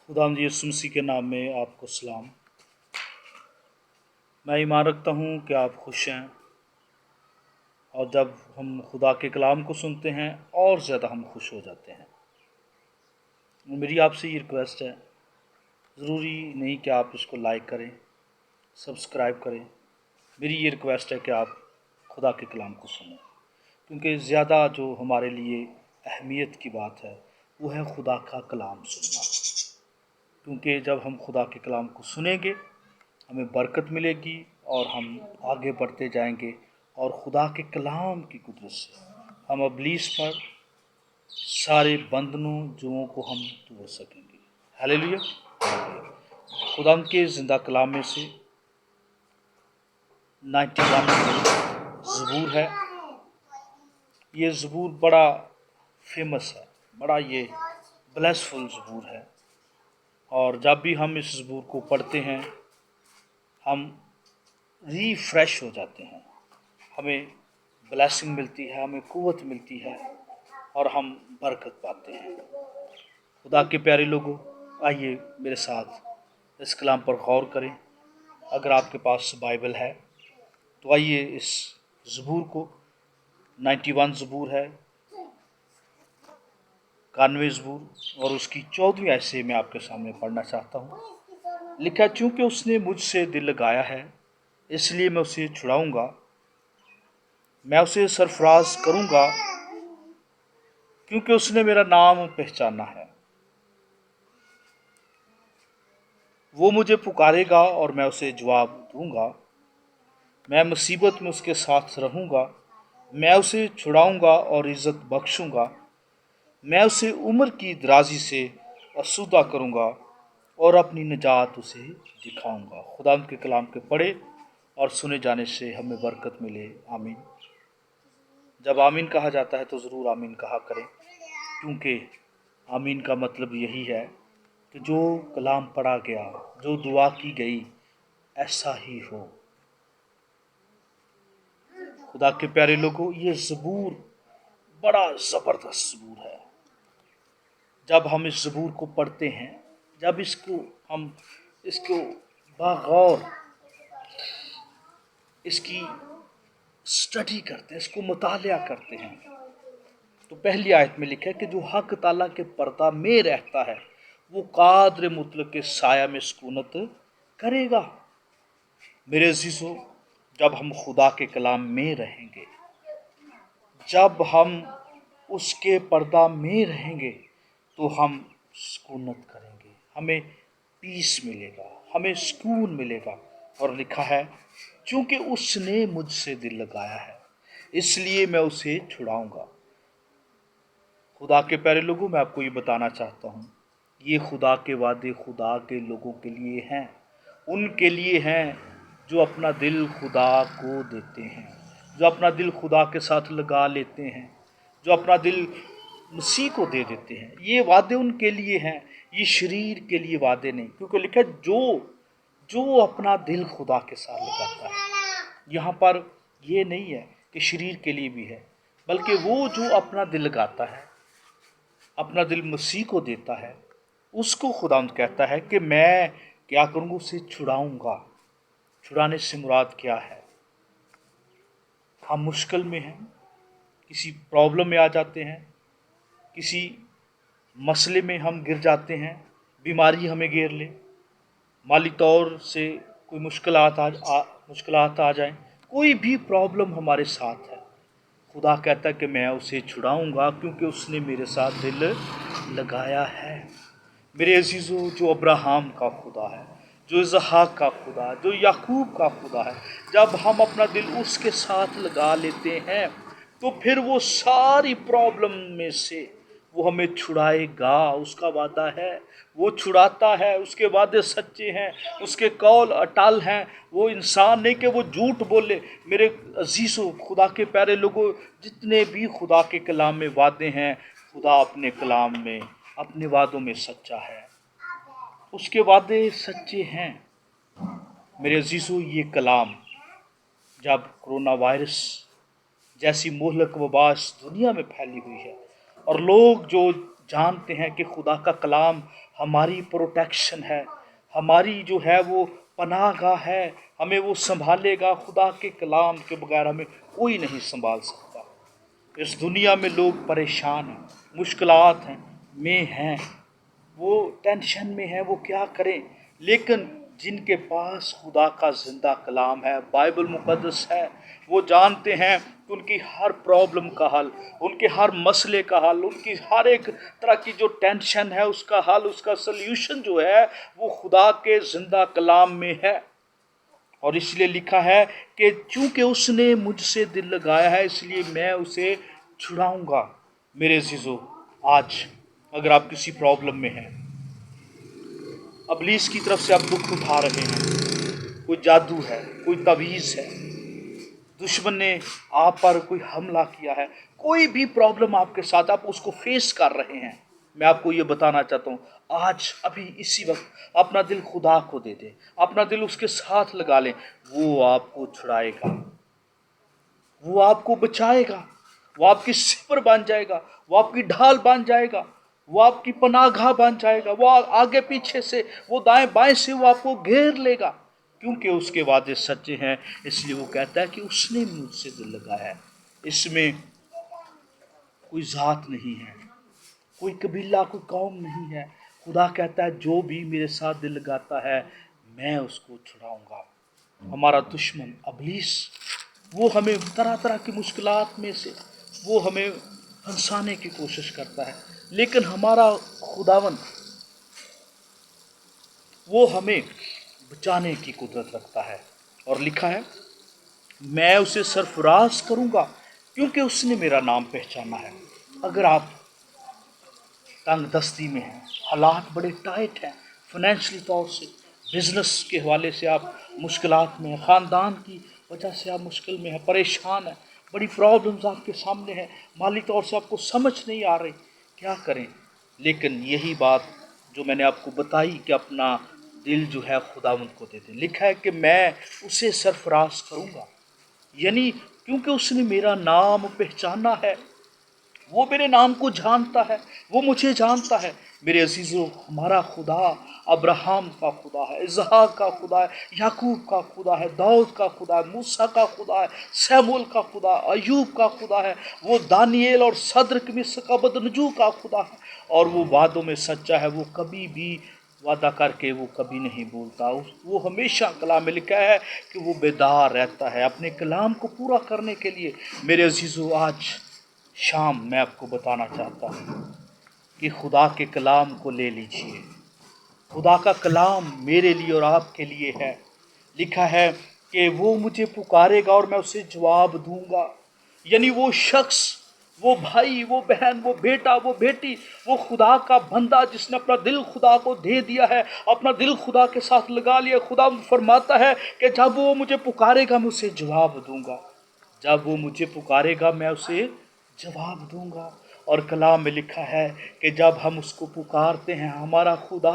खुदावंद यीशु मसीह के नाम में आपको सलाम। मैं ईमान रखता हूँ कि आप खुश हैं, और जब हम खुदा के कलाम को सुनते हैं और ज़्यादा हम खुश हो जाते हैं। मेरी आपसे ये रिक्वेस्ट है, ज़रूरी नहीं कि आप इसको लाइक करें, सब्सक्राइब करें। मेरी ये रिक्वेस्ट है कि आप खुदा के कलाम को सुनें, क्योंकि ज़्यादा जो हमारे लिए अहमियत की बात है वो है खुदा का कलाम सुनना। क्योंकि जब हम खुदा के कलाम को सुनेंगे हमें बरकत मिलेगी और हम आगे बढ़ते जाएंगे, और खुदा के कलाम की कुदरत से हम इब्लीस पर सारे बंधनों जुओं को हम तोड़ सकेंगे। हालेलुया। खुदा के ज़िंदा कलाम में से 91 ज़बूर है। ये ज़बूर बड़ा फेमस है, बड़ा ये ब्लेसफुल ज़बूर है। और जब भी हम इस ज़बूर को पढ़ते हैं हम रीफ्रेश हो जाते हैं, हमें ब्लेसिंग मिलती है, हमें कुव्वत मिलती है और हम बरकत पाते हैं। खुदा के प्यारे लोगों, आइए मेरे साथ इस कलाम पर गौर करें। अगर आपके पास बाइबल है तो आइए इस ज़बूर को, 91 ज़बूर है, 91 ज़बूर, और उसकी 14वीं आयत से मैं आपके सामने पढ़ना चाहता हूँ। लिखा, चूँकि उसने मुझसे दिल लगाया है इसलिए मैं उसे छुड़ाऊँगा, मैं उसे सरफराज करूँगा, क्योंकि उसने मेरा नाम पहचाना है। वो मुझे पुकारेगा और मैं उसे जवाब दूंगा। मैं मुसीबत में उसके साथ रहूँगा, मैं उसे छुड़ाऊँगा और इज़्ज़त बख्शूँगा। मैं उसे उम्र की दराजी से आसूदा करूँगा और अपनी निजात उसे दिखाऊँगा। खुदा के कलाम के पढ़े और सुने जाने से हमें बरकत मिले। आमीन। जब आमीन कहा जाता है तो ज़रूर आमीन कहा करें, क्योंकि आमीन का मतलब यही है कि जो कलाम पढ़ा गया, जो दुआ की गई, ऐसा ही हो। खुदा के प्यारे लोगों, ये ज़बूर बड़ा ज़बरदस्त ज़बूर है। जब हम इस ज़बूर को पढ़ते हैं, जब हम इसको बागौर इसकी स्टडी करते हैं, इसको मुतालिया करते हैं, तो पहली आयत में लिखा है कि जो हक ताला के पर्दा में रहता है वो कादर मुतलक के साया में सुकूनत करेगा। मेरे अजीज़ों, जब हम खुदा के कलाम में रहेंगे, जब हम उसके पर्दा में रहेंगे तो हम सुकूनत करेंगे, हमें पीस मिलेगा, हमें सुकून मिलेगा। और लिखा है, क्योंकि उसने मुझसे दिल लगाया है इसलिए मैं उसे छुड़ाऊंगा। खुदा के प्यारे लोगों, मैं आपको ये बताना चाहता हूँ, ये खुदा के वादे खुदा के लोगों के लिए हैं, उनके लिए हैं जो अपना दिल खुदा को देते हैं, जो अपना दिल खुदा के साथ लगा लेते हैं, जो अपना दिल मसीह को दे देते हैं। ये वादे उनके लिए हैं, ये शरीर के लिए वादे नहीं। क्योंकि लिखा है, जो जो अपना दिल खुदा के साथ लगाता है। यहाँ पर ये नहीं है कि शरीर के लिए भी है, बल्कि वो जो अपना दिल लगाता है, अपना दिल मसीह को देता है, उसको खुदावंद कहता है कि मैं क्या करूँगा, उसे छुड़ाऊँगा। छुड़ाने से मुराद क्या है? हम मुश्किल में हैं, किसी प्रॉब्लम में आ जाते हैं, किसी मसले में हम गिर जाते हैं, बीमारी हमें घेर ले, माली तौर से कोई मुश्किलात आ जाए, कोई भी प्रॉब्लम हमारे साथ है, खुदा कहता है कि मैं उसे छुड़ाऊँगा, क्योंकि उसने मेरे साथ दिल लगाया है। मेरे अजीज़ों, जो अब्राहम का खुदा है, जो इसहाक का खुदा है, जो याकूब का खुदा है, जब हम अपना दिल उसके साथ लगा लेते हैं तो फिर वो सारी प्रॉब्लम में से वो हमें छुड़ाएगा। उसका वादा है, वो छुड़ाता है, उसके वादे सच्चे हैं, उसके कौल अटल हैं। वो इंसान नहीं कि वो झूठ बोले। मेरे अजीज़ों, खुदा के प्यारे लोगों, जितने भी खुदा के कलाम में वादे हैं, खुदा अपने कलाम में, अपने वादों में सच्चा है, उसके वादे सच्चे हैं। मेरे अजीज़ों, ये कलाम जब कोरोना वायरस जैसी मोहलक वबा इस दुनिया में फैली हुई है और लोग जो जानते हैं कि खुदा का कलाम हमारी प्रोटेक्शन है, हमारी जो है वो पनाहगाह है, हमें वो संभालेगा। खुदा के कलाम के बगैर हमें कोई नहीं संभाल सकता। इस दुनिया में लोग परेशान हैं, मुश्किलात हैं में हैं, वो टेंशन में है, वो क्या करें। लेकिन जिनके पास खुदा का जिंदा कलाम है, बाइबल मुकद्दस है, वो जानते हैं कि उनकी हर प्रॉब्लम का हल, उनके हर मसले का हल, उनकी हर एक तरह की जो टेंशन है उसका हल, उसका सल्यूशन जो है वो खुदा के जिंदा कलाम में है। और इसलिए लिखा है कि चूंकि उसने मुझसे दिल लगाया है इसलिए मैं उसे छुड़ाऊंगा। मेरे अजीजों, आज अगर आप किसी प्रॉब्लम में हैं, अबलीस की तरफ से आप दुख उठा रहे हैं, कोई जादू है, कोई तवीज़ है, दुश्मन ने आप पर कोई हमला किया है, कोई भी प्रॉब्लम आपके साथ, आप उसको फेस कर रहे हैं, मैं आपको ये बताना चाहता हूँ, आज अभी इसी वक्त अपना दिल खुदा को दे दे, अपना दिल उसके साथ लगा लें, वो आपको छुड़ाएगा, वो आपको बचाएगा, वो आपकी सिपर बन जाएगा, वो आपकी ढाल बन जाएगा, वो आपकी पनाहगाह बन जाएगा, वो आगे पीछे से, वो दाएं बाएं से वो आपको घेर लेगा, क्योंकि उसके वादे सच्चे हैं। इसलिए वो कहता है कि उसने मुझसे दिल लगाया है। इसमें कोई जात नहीं है, कोई कबीला, कोई कौम नहीं है। खुदा कहता है जो भी मेरे साथ दिल लगाता है मैं उसको छुड़ाऊंगा। हमारा दुश्मन अबलीस, वो हमें तरह तरह की मुश्किलात में से वो हमें फंसाने की कोशिश करता है, लेकिन हमारा खुदावन वो हमें बचाने की कुदरत रखता है। और लिखा है मैं उसे सरफराज करूंगा क्योंकि उसने मेरा नाम पहचाना है। अगर आप तंग दस्ती में हैं, हालात बड़े टाइट हैं, फाइनेंशियली तौर से, बिजनेस के हवाले से आप मुश्किलात में हैं, ख़ानदान की वजह से आप मुश्किल में हैं, परेशान हैं, बड़ी प्रॉब्लम्स आपके सामने हैं, माली तौर से आपको समझ नहीं आ रही क्या करें। लेकिन यही बात जो मैंने आपको बताई कि अपना दिल जो है खुदावंद को दे दें। लिखा है कि मैं उसे सरफराज करूँगा, यानी क्योंकि उसने मेरा नाम पहचाना है, वो मेरे नाम को जानता है, वो मुझे जानता है। मेरे अजीज़ों, हमारा खुदा अब्राहम का खुदा है, इसहाक का खुदा है, याकूब का खुदा है, दाऊद का खुदा है, मूसा का खुदा है, शमूएल का खुदा, अयूब का खुदा है, वो दानिएल और सद्रक मिस्र का बदनजू का खुदा है। और वो वादों में सच्चा है, वो कभी भी वादा करके वो कभी नहीं बोलता। वो हमेशा कलाम में लिखा है कि वो बेदार रहता है अपने कलाम को पूरा करने के लिए। मेरे अजीज़ों, आज शाम मैं आपको बताना चाहता हूँ कि खुदा के कलाम को ले लीजिए। खुदा का कलाम मेरे लिए और आपके लिए है। लिखा है कि वो मुझे पुकारेगा और मैं उसे जवाब दूंगा। यानी वो शख्स, वो भाई, वो बहन, वो बेटा, वो बेटी, वो खुदा का बंदा जिसने अपना दिल खुदा को दे दिया है, अपना दिल खुदा के साथ लगा लिया, खुदा फरमाता है कि जब वो मुझे पुकारेगा मैं उसे जवाब दूंगा, जब वो मुझे पुकारेगा मैं उसे जवाब दूंगा। और कलाम में लिखा है कि जब हम उसको पुकारते हैं हमारा खुदा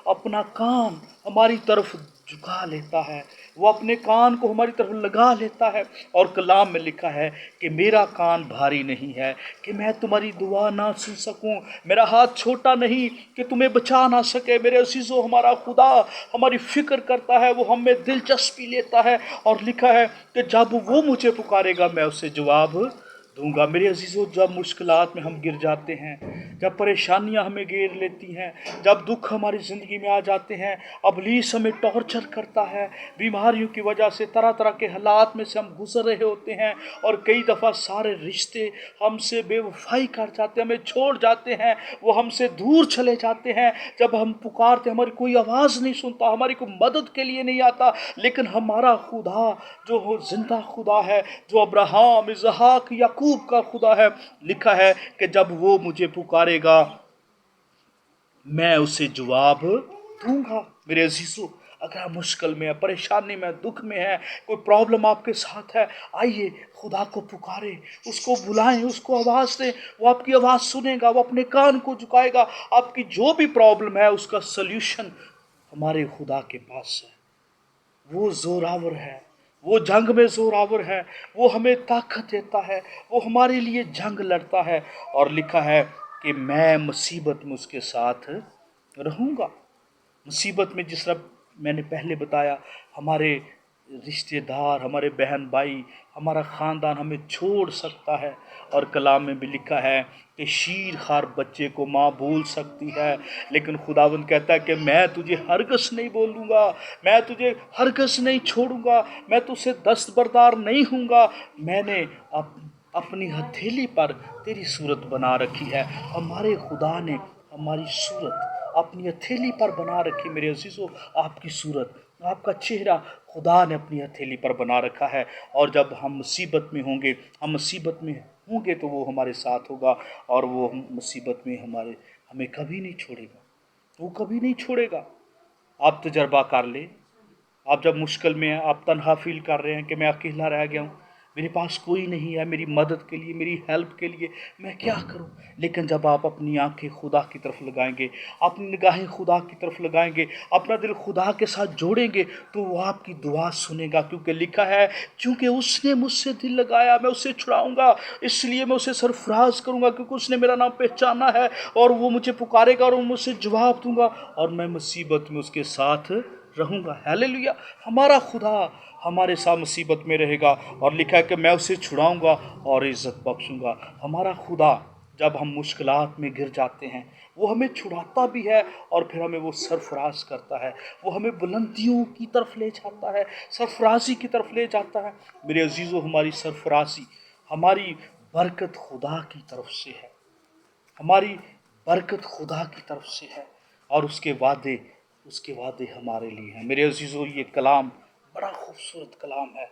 अपना कान हमारी तरफ झुका लेता है, वो अपने कान को हमारी तरफ लगा लेता है। और कलाम में लिखा है कि मेरा कान भारी नहीं है कि मैं तुम्हारी दुआ ना सुन सकूं, मेरा हाथ छोटा नहीं कि तुम्हें बचा ना सके। मेरे अजीजों, हमारा खुदा हमारी फिक्र करता है, वो हमें दिलचस्पी लेता है। और लिखा है कि जब वो मुझे पुकारेगा मैं उसे जवाब दूंगा। मेरे अजीज़ों, जब मुश्किलात में हम गिर जाते हैं, जब परेशानियां हमें घेर लेती हैं, जब दुख हमारी ज़िंदगी में आ जाते हैं, अबलीस हमें टॉर्चर करता है, बीमारियों की वजह से तरह तरह के हालात में से हम गुजर रहे होते हैं, और कई दफ़ा सारे रिश्ते हमसे बेवफाई कर जाते हैं, हमें छोड़ जाते हैं, वो हमसे दूर चले जाते हैं। जब हम पुकारते हमारी कोई आवाज़ नहीं सुनता, हमारी कोई मदद के लिए नहीं आता। लेकिन हमारा खुदा जो हो जिंदा खुदा है, जो अब्राहम, इसहाक, याकूब का खुदा है, लिखा है कि जब वो मुझे पुकारेगा मैं उसे जवाब दूंगा। मेरे अजीजों, अगर आप मुश्किल में है, परेशानी में, दुख में है, कोई प्रॉब्लम आपके साथ है, आइए खुदा को पुकारे, उसको बुलाएं, उसको आवाज़ दें, वो आपकी आवाज़ सुनेगा, वो अपने कान को झुकाएगा। आपकी जो भी प्रॉब्लम है उसका सल्यूशन हमारे खुदा के पास है। वो जोरावर है, वो जंग में जोरावर है, वो हमें ताकत देता है, वो हमारे लिए जंग लड़ता है। और लिखा है کہ میں مصیبت میں اس کے ساتھ رہوں گا۔ مصیبت میں جس طرح میں نے پہلے بتایا، ہمارے رشتہ دار، ہمارے بہن بھائی، ہمارا خاندان ہمیں چھوڑ سکتا ہے، اور کلام میں بھی لکھا ہے کہ شیر خار بچے کو ماں بھول سکتی ہے، لیکن خداوند کہتا ہے کہ میں تجھے ہرگز نہیں بولوں گا، میں تجھے ہرگز نہیں چھوڑوں گا، میں تجھ سے دستبردار نہیں ہوں گا، میں نے اپنی ہتھیلی پر تیری صورت بنا رکھی ہے۔ ہمارے خدا نے ہماری صورت اپنی ہتھیلی پر بنا رکھی۔ میرے عزیزو، آپ کی صورت، آپ کا چہرہ خدا نے اپنی ہتھیلی پر بنا رکھا ہے، اور جب ہم مصیبت میں ہوں گے تو وہ ہمارے ساتھ ہوگا، اور وہ مصیبت میں ہمیں کبھی نہیں چھوڑے گا، وہ کبھی نہیں چھوڑے گا۔ آپ تجربہ کر لیں، آپ جب مشکل میں ہیں، آپ تنہا فیل کر رہے ہیں کہ میں اکیلا رہ گیا ہوں، میرے پاس کوئی نہیں ہے میری مدد کے لیے، میری ہیلپ کے لیے، میں کیا کروں؟ لیکن جب آپ اپنی آنکھیں خدا کی طرف لگائیں گے، اپنی نگاہیں خدا کی طرف لگائیں گے، اپنا دل خدا کے ساتھ جوڑیں گے، تو وہ آپ کی دعا سنے گا، کیونکہ لکھا ہے چونکہ اس نے مجھ سے دل لگایا میں اسے چھڑاؤں گا، اس لیے میں اسے سرفراز کروں گا، کیونکہ اس نے میرا نام پہچانا ہے، اور وہ مجھے پکارے گا اور میں اسے جواب دوں گا، اور میں مصیبت میں اس کے ساتھ رہوں گا۔ ہیلیلویا! ہمارا خدا ہمارے ساتھ مصیبت میں رہے گا، اور لکھا ہے کہ میں اسے چھڑاؤں گا اور عزت بخشوں گا۔ ہمارا خدا جب ہم مشکلات میں گر جاتے ہیں، وہ ہمیں چھڑاتا بھی ہے، اور پھر ہمیں وہ سرفراز کرتا ہے، وہ ہمیں بلندیوں کی طرف لے جاتا ہے، سرفرازی کی طرف لے جاتا ہے۔ میرے عزیزو، ہماری سرفرازی، ہماری برکت خدا کی طرف سے ہے، ہماری برکت خدا کی طرف سے ہے، اور اس کے وعدے ہمارے لیے ہیں۔ میرے عزیزو، یہ کلام بڑا خوبصورت کلام ہے،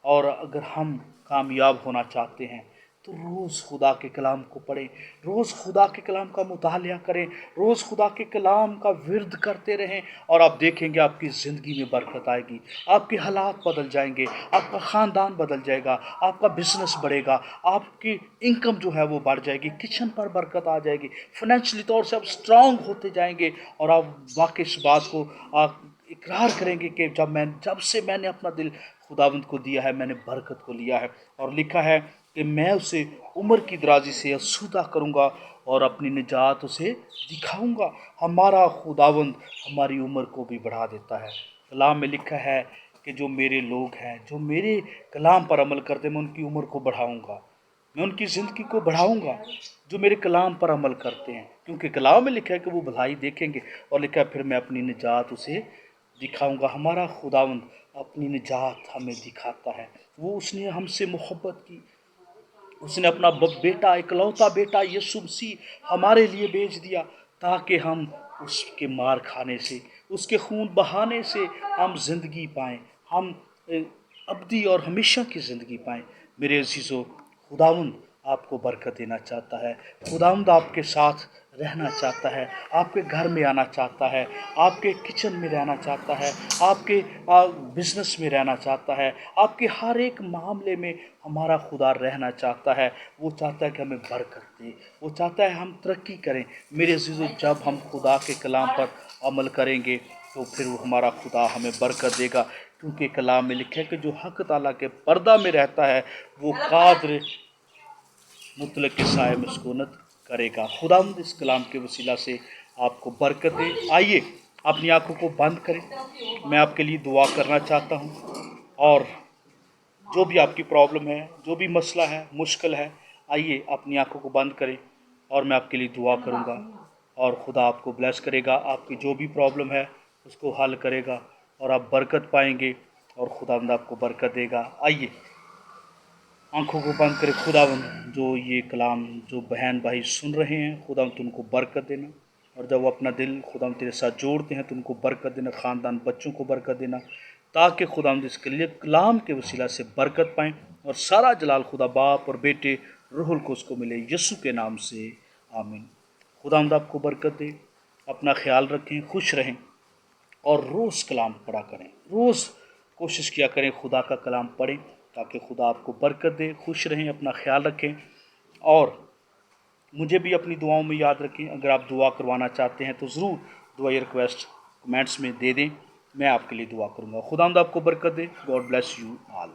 اور اگر ہم کامیاب ہونا چاہتے ہیں تو روز خدا کے کلام کو پڑھیں، روز خدا کے کلام کا مطالعہ کریں، روز خدا کے کلام کا ورد کرتے رہیں، اور آپ دیکھیں گے آپ کی زندگی میں برکت آئے گی، آپ کے حالات بدل جائیں گے، آپ کا خاندان بدل جائے گا، آپ کا بزنس بڑھے گا، آپ کی انکم جو ہے وہ بڑھ جائے گی، کچن پر برکت آ جائے گی، فائنینشلی طور سے آپ اسٹرانگ ہوتے جائیں گے، اور آپ واقعی اس بات کو آپ اقرار کریں گے کہ جب سے میں نے اپنا دل خداوند کو دیا ہے، میں نے برکت کو لیا ہے، اور لکھا ہے کہ میں اسے عمر کی درازی سے آسودہ کروں گا اور اپنی نجات اسے دکھاؤں گا۔ ہمارا خداوند ہماری عمر کو بھی بڑھا دیتا ہے۔ کلام میں لکھا ہے کہ جو میرے لوگ ہیں، جو میرے کلام پر عمل کرتے ہیں، میں ان کی عمر کو بڑھاؤں گا، میں ان کی زندگی کو بڑھاؤں گا، جو میرے کلام پر عمل کرتے ہیں، کیونکہ کلام میں لکھا ہے کہ وہ بھلائی دیکھیں گے، اور لکھا ہے پھر میں اپنی نجات اسے دکھاؤں گا۔ ہمارا خداوند اپنی نجات ہمیں دکھاتا ہے، اس نے ہم سے محبت کی، اس نے اپنا بیٹا، اکلوتا بیٹا یسوع مسیح ہمارے لیے بھیج دیا، تاکہ ہم اس کے مار کھانے سے، اس کے خون بہانے سے ہم زندگی پائیں، ہم ابدی اور ہمیشہ کی زندگی پائیں۔ میرے عزیزو، خداوند آپ کو برکت دینا چاہتا ہے، خداوند آپ کے ساتھ رہنا چاہتا ہے، آپ کے گھر میں آنا چاہتا ہے، آپ کے کچن میں رہنا چاہتا ہے، آپ کے بزنس میں رہنا چاہتا ہے، آپ کے ہر ایک معاملے میں ہمارا خدا رہنا چاہتا ہے۔ وہ چاہتا ہے کہ ہمیں برکت دے، وہ چاہتا ہے ہم ترقی کریں۔ میرے عزیزو، جب ہم خدا کے کلام پر عمل کریں گے تو پھر وہ ہمارا خدا ہمیں برکت دے گا، کیونکہ کلام میں لکھا ہے کہ جو حق تعالیٰ کے پردہ میں رہتا ہے وہ قادر مطلق کے سائے میں سکونت کرے گا۔ خداوند اس کلام کے وسیلہ سے آپ کو برکت دے۔ آئیے اپنی آنکھوں کو بند کریں، میں آپ کے لیے دعا کرنا چاہتا ہوں، اور جو بھی آپ کی پرابلم ہے، جو بھی مسئلہ ہے، مشکل ہے، آئیے اپنی آنکھوں کو بند کریں، اور میں آپ کے لیے دعا کروں گا، اور خدا آپ کو بلیس کرے گا، آپ کی جو بھی پرابلم ہے اس کو حل کرے گا، اور آپ برکت پائیں گے، اور خداوند آپ کو برکت دے گا۔ آئیے آنکھوں کو بند کرے۔ خداوند، جو یہ کلام جو بہن بھائی سن رہے ہیں، خداوند ان کو برکت دینا، اور جب وہ اپنا دل خداوند تیرے ساتھ جوڑتے ہیں تو ان کو برکت دینا، خاندان بچوں کو برکت دینا، تاکہ خداوند اس کے لیے کلام کے وسیلہ سے برکت پائیں، اور سارا جلال خدا باپ اور بیٹے روح القدس کو ملے، یسوع کے نام سے آمین۔ خداوند آپ کو برکت دے، اپنا خیال رکھیں، خوش رہیں، اور روز کلام پڑھا کریں، روز کوشش کیا کریں خدا کا کلام پڑھیں، تاکہ خدا آپ کو برکت دے۔ خوش رہیں، اپنا خیال رکھیں، اور مجھے بھی اپنی دعاؤں میں یاد رکھیں۔ اگر آپ دعا کروانا چاہتے ہیں تو ضرور دعائی ریکویسٹ کمنٹس میں دے دیں، میں آپ کے لیے دعا کروں گا۔ خداوند آپ کو برکت دے۔ God bless you all.